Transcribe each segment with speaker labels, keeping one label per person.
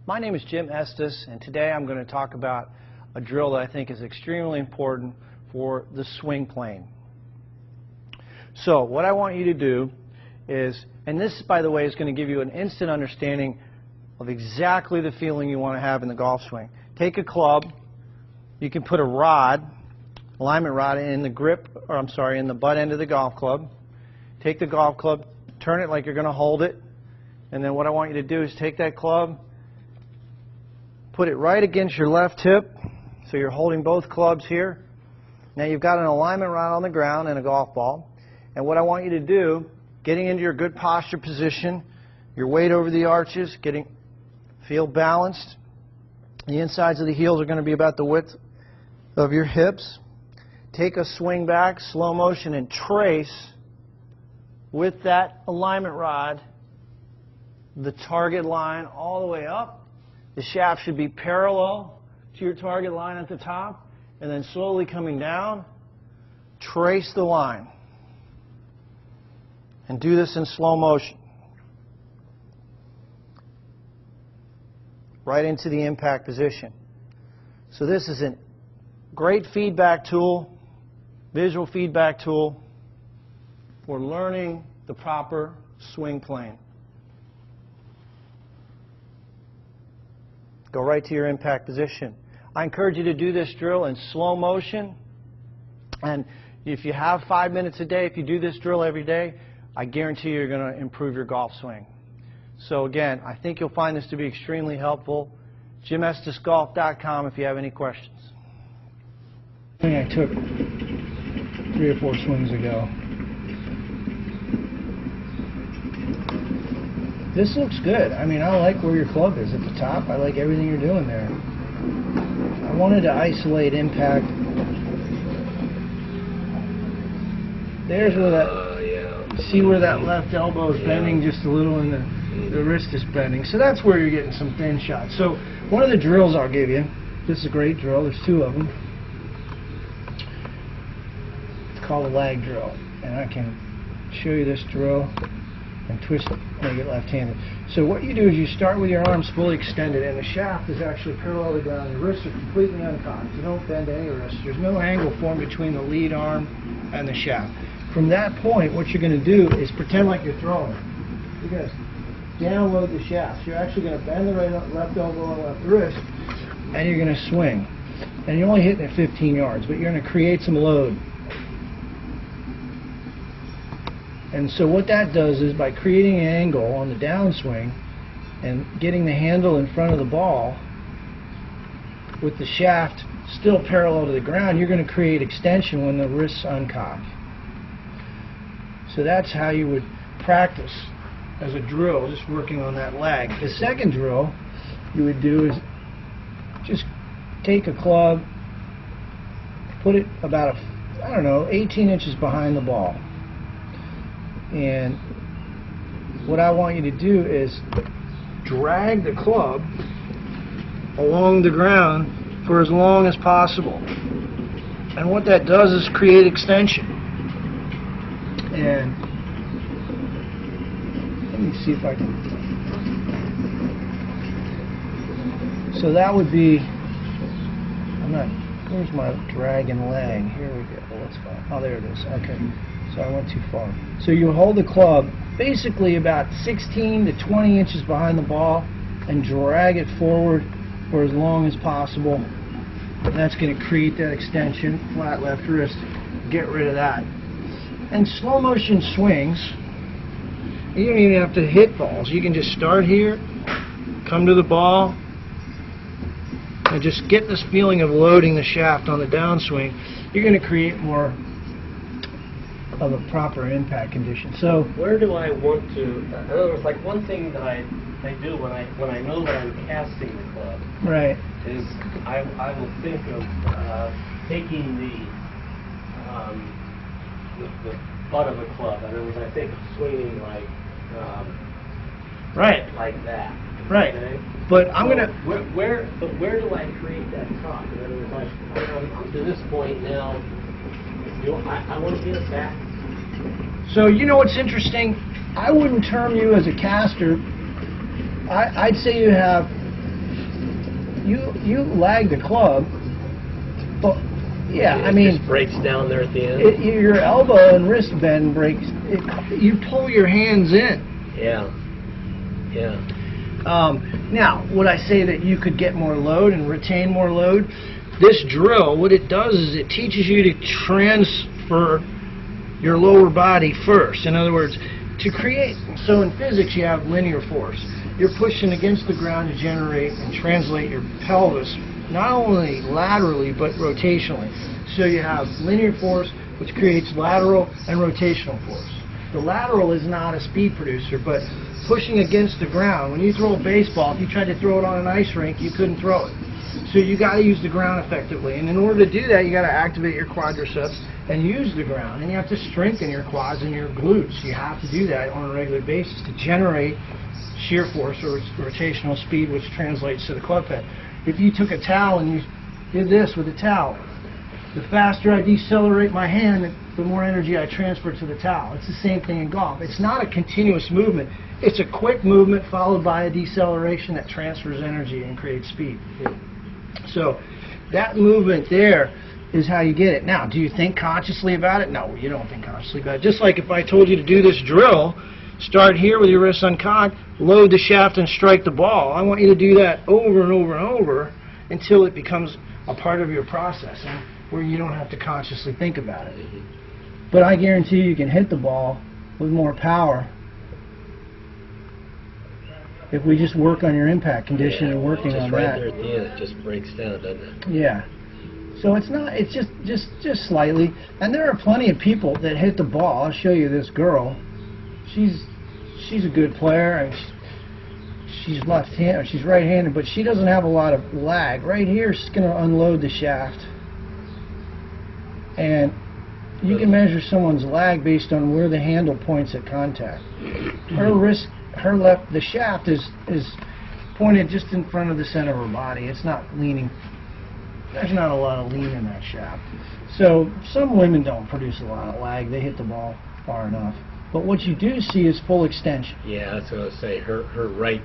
Speaker 1: My name is Jim Estes, and today I'm going to talk about a drill that I think is extremely important for the swing plane. So what I want you to do is, and this, by the way, is going to give you an instant understanding of exactly the feeling you want to have in the golf swing. Take a club. You can put a rod, alignment rod, in the grip, or I'm sorry, in the butt end of the golf club. Take the golf club, turn it like you're going to hold it, and then what I want you to do is take that club, put it right against your left hip, so you're holding both clubs here. Now you've got an alignment rod on the ground and a golf ball, and what I want you to do, getting into your good posture position, your weight over the arches, feel balanced. The insides of the heels are going to be about the width of your hips. Take a swing back, slow motion, and trace with that alignment rod the target line all the way up. The shaft should be parallel to your target line at the top, and then slowly coming down, trace the line. And do this in slow motion. Right into the impact position. So this is a great feedback tool, visual feedback tool for learning the proper swing plane. Go right to your impact position. I encourage you to do this drill in slow motion, and if you have 5 minutes a day, if you do this drill every day, I guarantee you're going to improve your golf swing. So again, I think you'll find this to be extremely helpful. JimEstesGolf.com if you have any questions. I think I took 3 or 4 swings ago. This looks good. I mean, I like where your club is at the top. I like everything you're doing there. I wanted to isolate impact. There's where that, see where that left elbow is bending just a little and the wrist is bending. So that's where you're getting some thin shots. So one of the drills I'll give you, this is a great drill, there's 2 of them. It's called a lag drill. And I can show you this drill and twist it, make it left-handed. So what you do is you start with your arms fully extended, and the shaft is actually parallel to the ground. Your wrists are completely uncocked. You don't bend any wrists. There's no angle formed between the lead arm and the shaft. From that point, what you're going to do is pretend like you're throwing. You're going to download the shaft. You're actually going to bend the left elbow and left wrist, and you're going to swing. And you're only hitting it 15 yards, but you're going to create some load. And so what that does is, by creating an angle on the downswing and getting the handle in front of the ball with the shaft still parallel to the ground, you're going to create extension when the wrists uncock. So that's how you would practice as a drill, just working on that lag. The second drill you would do is just take a club, put it about, 18 inches behind the ball. And what I want you to do is drag the club along the ground for as long as possible. And what that does is create extension. And let me see if I can. So that would be, where's my drag and lag? Here we go. Let's find. Oh, there it is. Okay. So I went too far. So you hold the club basically about 16 to 20 inches behind the ball and drag it forward for as long as possible. And that's going to create that extension, flat left wrist. Get rid of that. And slow motion swings, you don't even have to hit balls. You can just start here, come to the ball, and just get this feeling of loading the shaft on the downswing. You're going to create more of a proper impact condition. So
Speaker 2: where do I want to, in other words, like one thing that I do when I know that I'm casting the club,
Speaker 1: right,
Speaker 2: is I will think of taking the butt of a club. In other words, I think of swinging like
Speaker 1: right,
Speaker 2: like that.
Speaker 1: Right.
Speaker 2: Okay?
Speaker 1: But I'm gonna.
Speaker 2: Where do I create that top? In other words, I'm to this point now. I want to get it back.
Speaker 1: So you know what's interesting? I wouldn't term you as a caster. I'd say you have you lag the club, but yeah, I
Speaker 2: It
Speaker 1: mean,
Speaker 2: just breaks down there at the end.
Speaker 1: Your elbow and wrist bend breaks. You pull your hands in.
Speaker 2: Yeah. Yeah.
Speaker 1: Now, would I say that you could get more load and retain more load? This drill, what it does is it teaches you to transfer your lower body first. In other words, to create, so in physics you have linear force. You're pushing against the ground to generate and translate your pelvis, not only laterally but rotationally. So you have linear force, which creates lateral and rotational force. The lateral is not a speed producer, but pushing against the ground. When you throw a baseball, if you tried to throw it on an ice rink, you couldn't throw it. So you got to use the ground effectively. And in order to do that, you got to activate your quadriceps and use the ground. And you have to strengthen your quads and your glutes. You have to do that on a regular basis to generate shear force or rotational speed, which translates to the club head. If you took a towel and you did this with a towel, the faster I decelerate my hand, the more energy I transfer to the towel. It's the same thing in golf. It's not a continuous movement. It's a quick movement followed by a deceleration that transfers energy and creates speed. So that movement there is how you get it. Now, do you think consciously about it? No, you don't think consciously about it. Just like if I told you to do this drill, start here with your wrists uncocked, load the shaft and strike the ball. I want you to do that over and over and over until it becomes a part of your process and where you don't have to consciously think about it. But I guarantee you can hit the ball with more power if we just work on your impact condition and working on
Speaker 2: right
Speaker 1: that.
Speaker 2: There at the end, it just breaks down, doesn't it?
Speaker 1: Yeah. So it's not, it's just slightly. And there are plenty of people that hit the ball. I'll show you this girl. She's a good player, and she's left-handed, she's right-handed, but she doesn't have a lot of lag. Right here, she's going to unload the shaft. And you can measure someone's lag based on where the handle points at contact. Her wrist, the shaft is pointed just in front of the center of her body. It's not leaning. There's not a lot of lean in that shaft. So some women don't produce a lot of lag. They hit the ball far enough. But what you do see is full extension.
Speaker 2: Yeah, that's what I was saying. Her right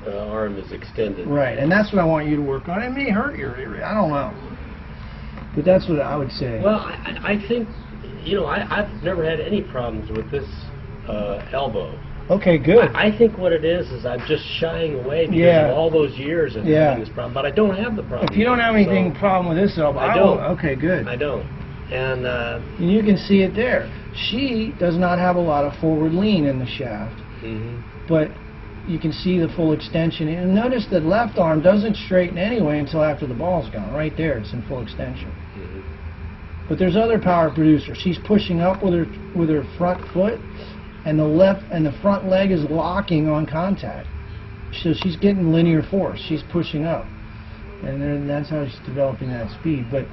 Speaker 2: arm is extended.
Speaker 1: Right, and that's what I want you to work on. It may hurt your area. I don't know. But that's what I would say.
Speaker 2: Well, I think, you know, I've never had any problems with this elbow.
Speaker 1: Okay, good.
Speaker 2: I think what it is I'm just shying away because of all those years of having this problem. But I don't have the problem.
Speaker 1: If you don't have anything problem with this elbow,
Speaker 2: I don't.
Speaker 1: Okay, good.
Speaker 2: I don't. And
Speaker 1: you can see it there. She does not have a lot of forward lean in the shaft. But you can see the full extension. And notice that left arm doesn't straighten anyway until after the ball's gone. Right there, it's in full extension. But there's other power producers. She's pushing up with her front foot, and the front leg is locking on contact. So she's getting linear force. She's pushing up, and then that's how she's developing that speed. But